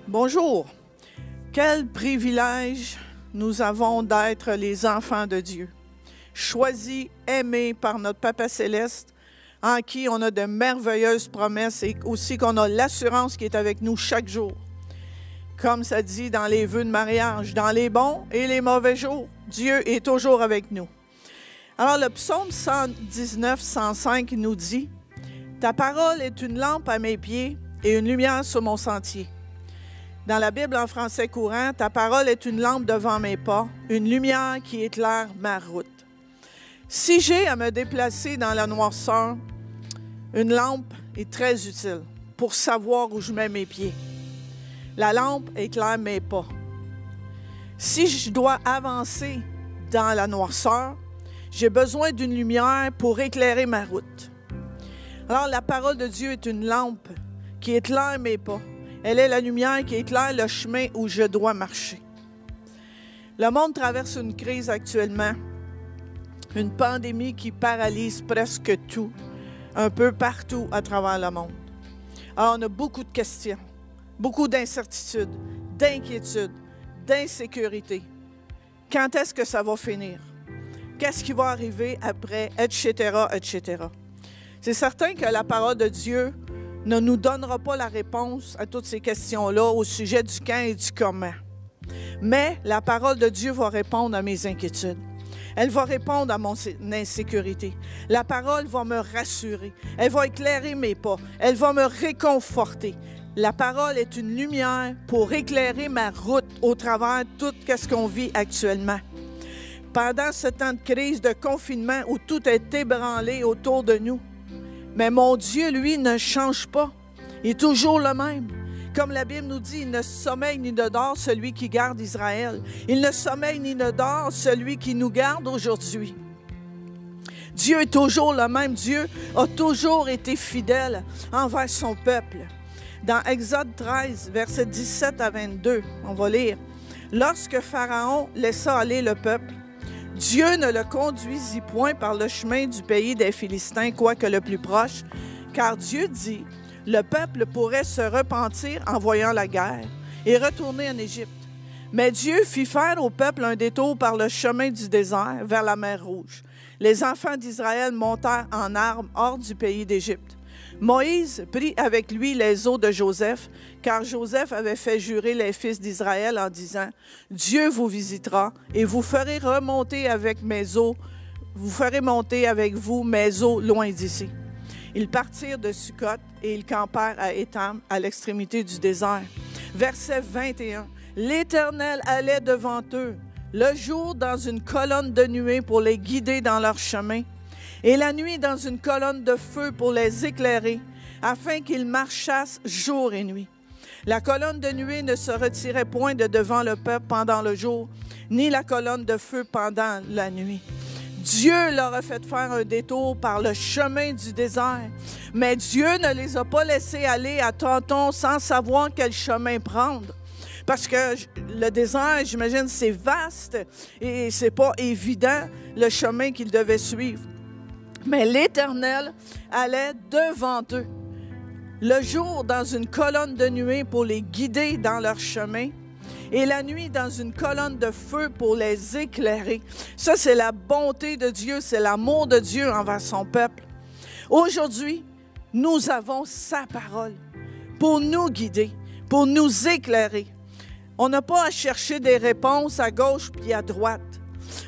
Bonjour. Quel privilège nous avons d'être les enfants de Dieu, choisis, aimés par notre Papa Céleste, en qui on a de merveilleuses promesses et aussi qu'on a l'assurance qui est avec nous chaque jour. Comme ça dit dans les vœux de mariage, dans les bons et les mauvais jours, Dieu est toujours avec nous. Alors le psaume 119, 105 nous dit « Ta parole est une lampe à mes pieds et une lumière sur mon sentier. » Dans la Bible en français courant, « Ta parole est une lampe devant mes pas, une lumière qui éclaire ma route. » Si j'ai à me déplacer dans la noirceur, une lampe est très utile pour savoir où je mets mes pieds. La lampe éclaire mes pas. Si je dois avancer dans la noirceur, j'ai besoin d'une lumière pour éclairer ma route. Alors, la parole de Dieu est une lampe qui éclaire mes pas. Elle est la lumière qui éclaire le chemin où je dois marcher. Le monde traverse une crise actuellement, une pandémie qui paralyse presque tout, un peu partout à travers le monde. Alors, on a beaucoup de questions, beaucoup d'incertitudes, d'inquiétudes, d'insécurité. Quand est-ce que ça va finir? Qu'est-ce qui va arriver après, etc., etc. C'est certain que la parole de Dieu ne nous donnera pas la réponse à toutes ces questions-là au sujet du quand et du comment. Mais la parole de Dieu va répondre à mes inquiétudes. Elle va répondre à mon insécurité. La parole va me rassurer. Elle va éclairer mes pas. Elle va me réconforter. La parole est une lumière pour éclairer ma route au travers de tout ce qu'on vit actuellement. Pendant ce temps de crise, de confinement où tout est ébranlé autour de nous, mais mon Dieu, lui, ne change pas. Il est toujours le même. Comme la Bible nous dit, il ne sommeille ni ne dort celui qui garde Israël. Il ne sommeille ni ne dort celui qui nous garde aujourd'hui. Dieu est toujours le même. Dieu a toujours été fidèle envers son peuple. Dans Exode 13, versets 17 à 22, on va lire. « Lorsque Pharaon laissa aller le peuple, Dieu ne le conduisit point par le chemin du pays des Philistins, quoique le plus proche, car Dieu dit, le peuple pourrait se repentir en voyant la guerre et retourner en Égypte. Mais Dieu fit faire au peuple un détour par le chemin du désert vers la mer Rouge. Les enfants d'Israël montèrent en armes hors du pays d'Égypte. Moïse prit avec lui les os de Joseph, car Joseph avait fait jurer les fils d'Israël en disant, « Dieu vous visitera et vous ferez remonter avec mes os, vous ferez monter avec vous mes os loin d'ici. » Ils partirent de Sukkot et ils campèrent à Étam, à l'extrémité du désert. Verset 21. L'Éternel allait devant eux, le jour dans une colonne de nuée pour les guider dans leur chemin, et la nuit dans une colonne de feu pour les éclairer, afin qu'ils marchassent jour et nuit. La colonne de nuée ne se retirait point de devant le peuple pendant le jour, ni la colonne de feu pendant la nuit. Dieu leur a fait faire un détour par le chemin du désert, mais Dieu ne les a pas laissés aller à tâtons sans savoir quel chemin prendre. Parce que le désert, j'imagine, c'est vaste et c'est pas évident le chemin qu'ils devaient suivre. Mais l'Éternel allait devant eux, le jour dans une colonne de nuée pour les guider dans leur chemin, et la nuit dans une colonne de feu pour les éclairer. Ça, c'est la bonté de Dieu, c'est l'amour de Dieu envers son peuple. Aujourd'hui, nous avons sa parole pour nous guider, pour nous éclairer. On n'a pas à chercher des réponses à gauche puis à droite.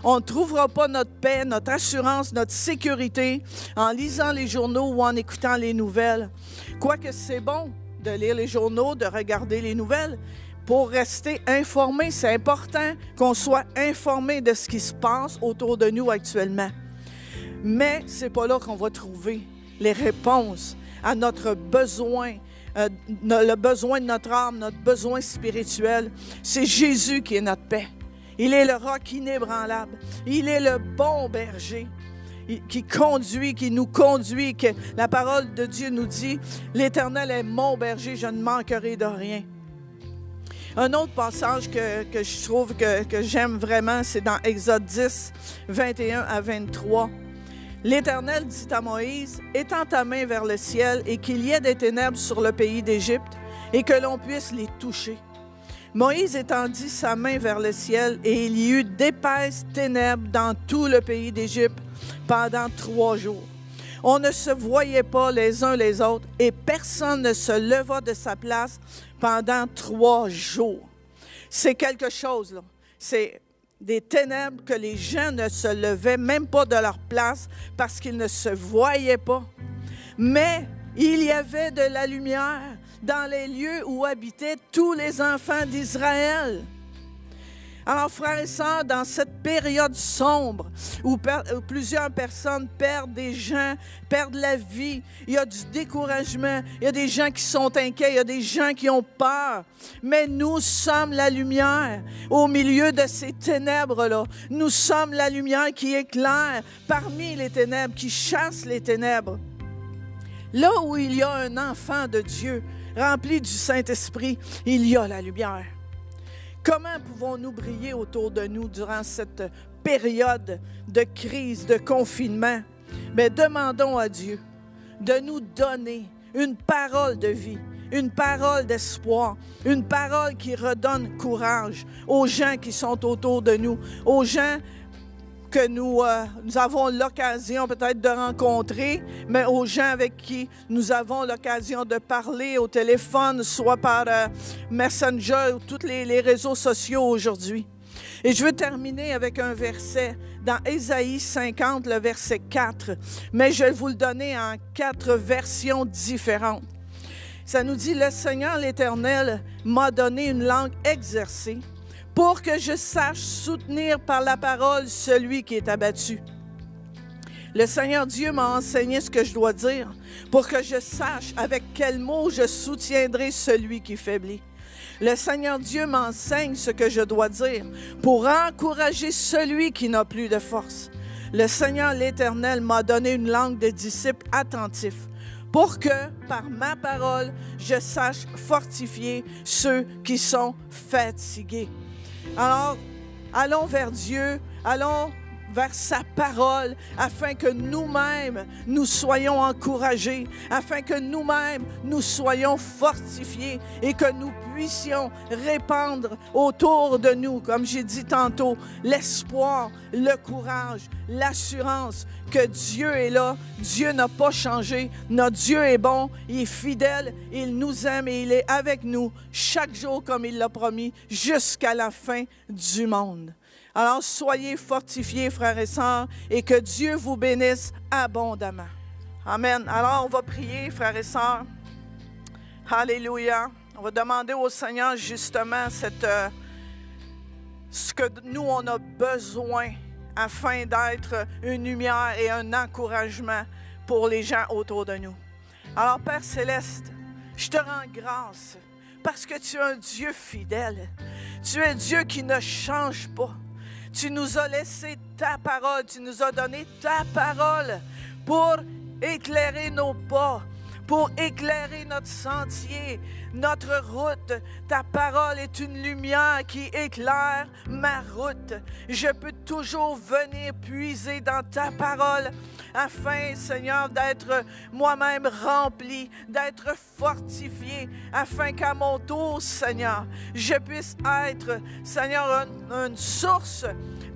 On ne trouvera pas notre paix, notre assurance, notre sécurité en lisant les journaux ou en écoutant les nouvelles. Quoique c'est bon de lire les journaux, de regarder les nouvelles, pour rester informé, c'est important qu'on soit informé de ce qui se passe autour de nous actuellement. Mais ce n'est pas là qu'on va trouver les réponses à notre besoin, le besoin de notre âme, notre besoin spirituel. C'est Jésus qui est notre paix. Il est le roc inébranlable. Il est le bon berger qui conduit, qui nous conduit. Que la parole de Dieu nous dit, « L'Éternel est mon berger, je ne manquerai de rien. » Un autre passage que je trouve que j'aime vraiment, c'est dans Exode 10, 21 à 23. L'Éternel dit à Moïse, « Étends ta main vers le ciel et qu'il y ait des ténèbres sur le pays d'Égypte et que l'on puisse les toucher. » Moïse étendit sa main vers le ciel et il y eut d'épaisses ténèbres dans tout le pays d'Égypte pendant 3 jours. On ne se voyait pas les uns les autres et personne ne se leva de sa place pendant 3 jours. C'est quelque chose, là. C'est des ténèbres que les gens ne se levaient même pas de leur place parce qu'ils ne se voyaient pas. Mais il y avait de la lumière dans les lieux où habitaient tous les enfants d'Israël. Alors, frères et sœurs, dans cette période sombre où plusieurs personnes perdent des gens, perdent la vie, il y a du découragement, il y a des gens qui sont inquiets, il y a des gens qui ont peur. Mais nous sommes la lumière au milieu de ces ténèbres-là. Nous sommes la lumière qui éclaire parmi les ténèbres, qui chasse les ténèbres. Là où il y a un enfant de Dieu rempli du Saint-Esprit, il y a la lumière. Comment pouvons-nous briller autour de nous durant cette période de crise, de confinement? Mais demandons à Dieu de nous donner une parole de vie, une parole d'espoir, une parole qui redonne courage aux gens qui sont autour de nous, aux gens que nous avons l'occasion peut-être de rencontrer, mais aux gens avec qui nous avons l'occasion de parler au téléphone, soit par Messenger ou tous les réseaux sociaux aujourd'hui. Et je veux terminer avec un verset dans Ésaïe 50, le verset 4, mais je vais vous le donner en 4 versions différentes. Ça nous dit, « Le Seigneur l'Éternel m'a donné une langue exercée, pour que je sache soutenir par la parole celui qui est abattu. Le Seigneur Dieu m'a enseigné ce que je dois dire, pour que je sache avec quels mots je soutiendrai celui qui faiblit. Le Seigneur Dieu m'enseigne ce que je dois dire, pour encourager celui qui n'a plus de force. Le Seigneur l'Éternel m'a donné une langue de disciple attentif, pour que, par ma parole, je sache fortifier ceux qui sont fatigués. » Alors, allons vers Dieu, allons vers sa parole, afin que nous-mêmes, nous soyons encouragés, afin que nous-mêmes, nous soyons fortifiés et que nous puissions répandre autour de nous, comme j'ai dit tantôt, l'espoir, le courage, l'assurance que Dieu est là, Dieu n'a pas changé, notre Dieu est bon, il est fidèle, il nous aime et il est avec nous chaque jour comme il l'a promis, jusqu'à la fin du monde. Alors, soyez fortifiés, frères et sœurs, et que Dieu vous bénisse abondamment. Amen. Alors, on va prier, frères et sœurs. Alléluia. On va demander au Seigneur, justement, ce que nous, on a besoin afin d'être une lumière et un encouragement pour les gens autour de nous. Alors, Père Céleste, je te rends grâce parce que tu es un Dieu fidèle. Tu es un Dieu qui ne change pas. Tu nous as laissé ta parole, tu nous as donné ta parole pour éclairer nos pas, pour éclairer notre sentier, notre route. Ta parole est une lumière qui éclaire ma route. Je peux toujours venir puiser dans ta parole afin, Seigneur, d'être moi-même rempli, d'être fortifié, afin qu'à mon tour, Seigneur, je puisse être, Seigneur, une source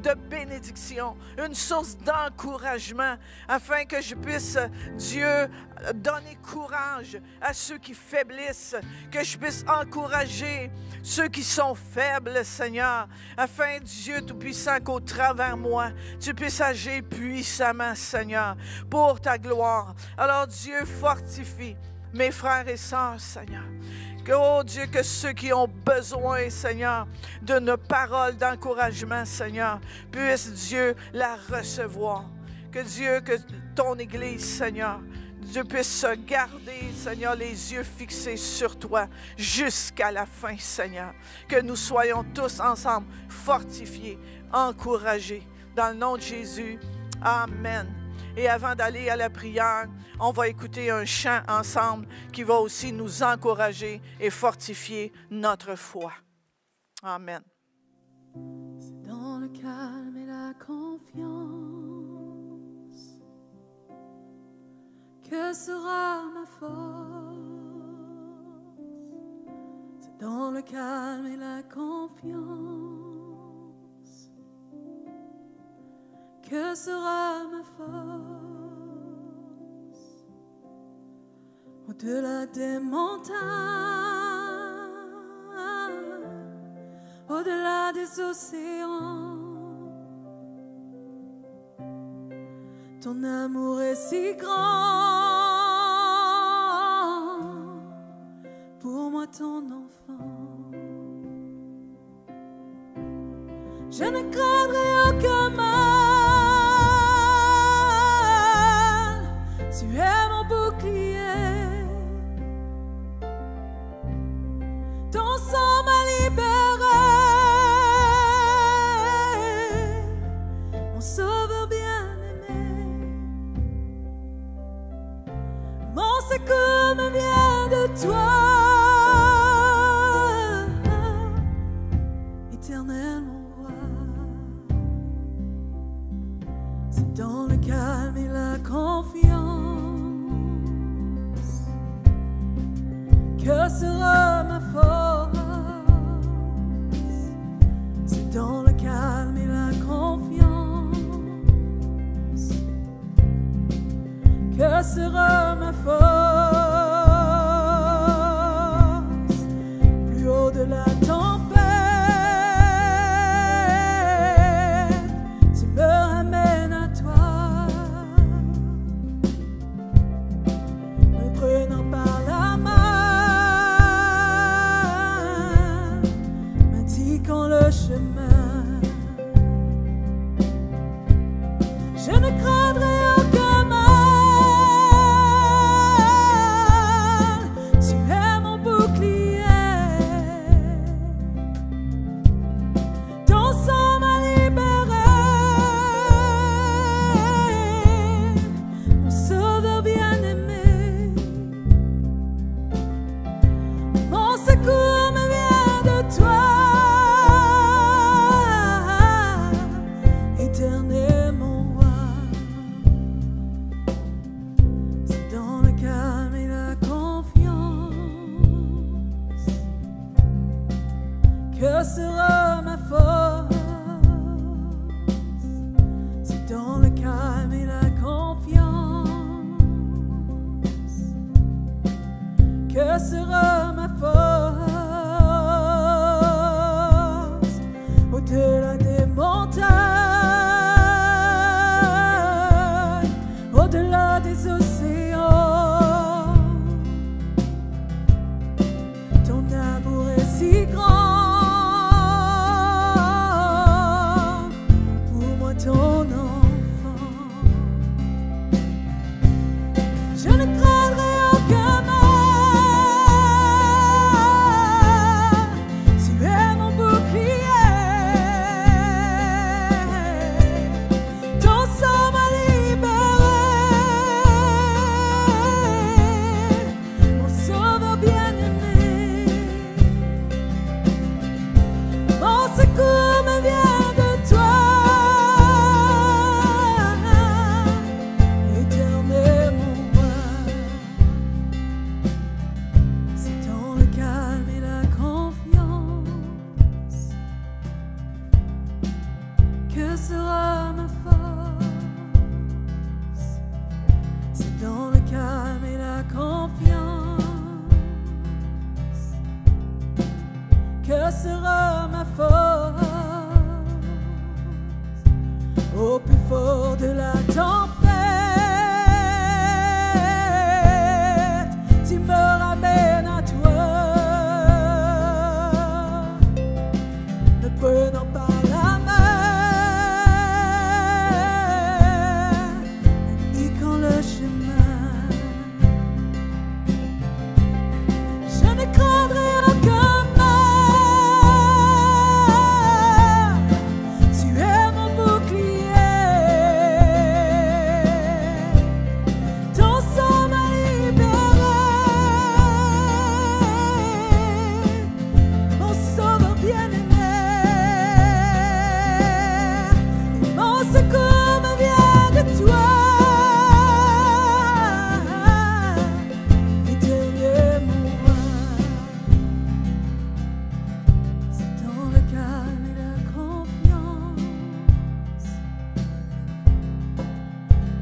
de bénédiction, une source d'encouragement, afin que je puisse, Dieu, donner courage à ceux qui faiblissent, que je puisse encourager ceux qui sont faibles, Seigneur, afin, Dieu Tout-Puissant, qu'au travers moi, tu puisses agir puissamment, Seigneur, pour ta gloire. Alors, Dieu, fortifie mes frères et sœurs, Seigneur. Oh Dieu, que ceux qui ont besoin, Seigneur, d'une parole d'encouragement, Seigneur, puissent, Dieu, la recevoir. Que Dieu, que ton Église, Seigneur, Dieu puisse se garder, Seigneur, les yeux fixés sur toi jusqu'à la fin, Seigneur. Que nous soyons tous ensemble fortifiés, encouragés. Dans le nom de Jésus, Amen. Et avant d'aller à la prière, on va écouter un chant ensemble qui va aussi nous encourager et fortifier notre foi. Amen. C'est dans le calme et la confiance que sera ma force. C'est dans le calme et la confiance. Que sera ma force au-delà des montagnes, au-delà des océans? Ton amour est si grand pour moi, ton enfant. Je ne craindrai aucun mal, tu es mon bouclier. Ton sang m'a libéré, mon sauveur bien-aimé. Mon secours me vient de toi, éternel mon roi. C'est dans le calme et la confiance que sera ma force. C'est dans le calme et la confiance que sera ma force. Plus haut de la tempête, tu me ramènes à toi, me prenant par la main, m'indiquant le chemin. Je ne craindrai aucun mal,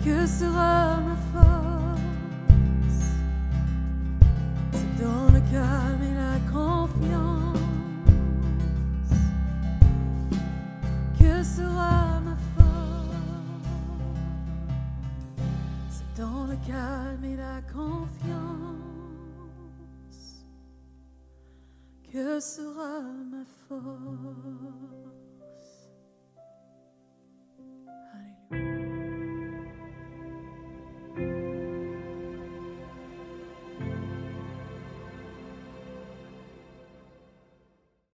Que sera ma force? C'est dans le calme et la confiance. Que sera ma force? C'est dans le calme et la confiance. Que sera ma force?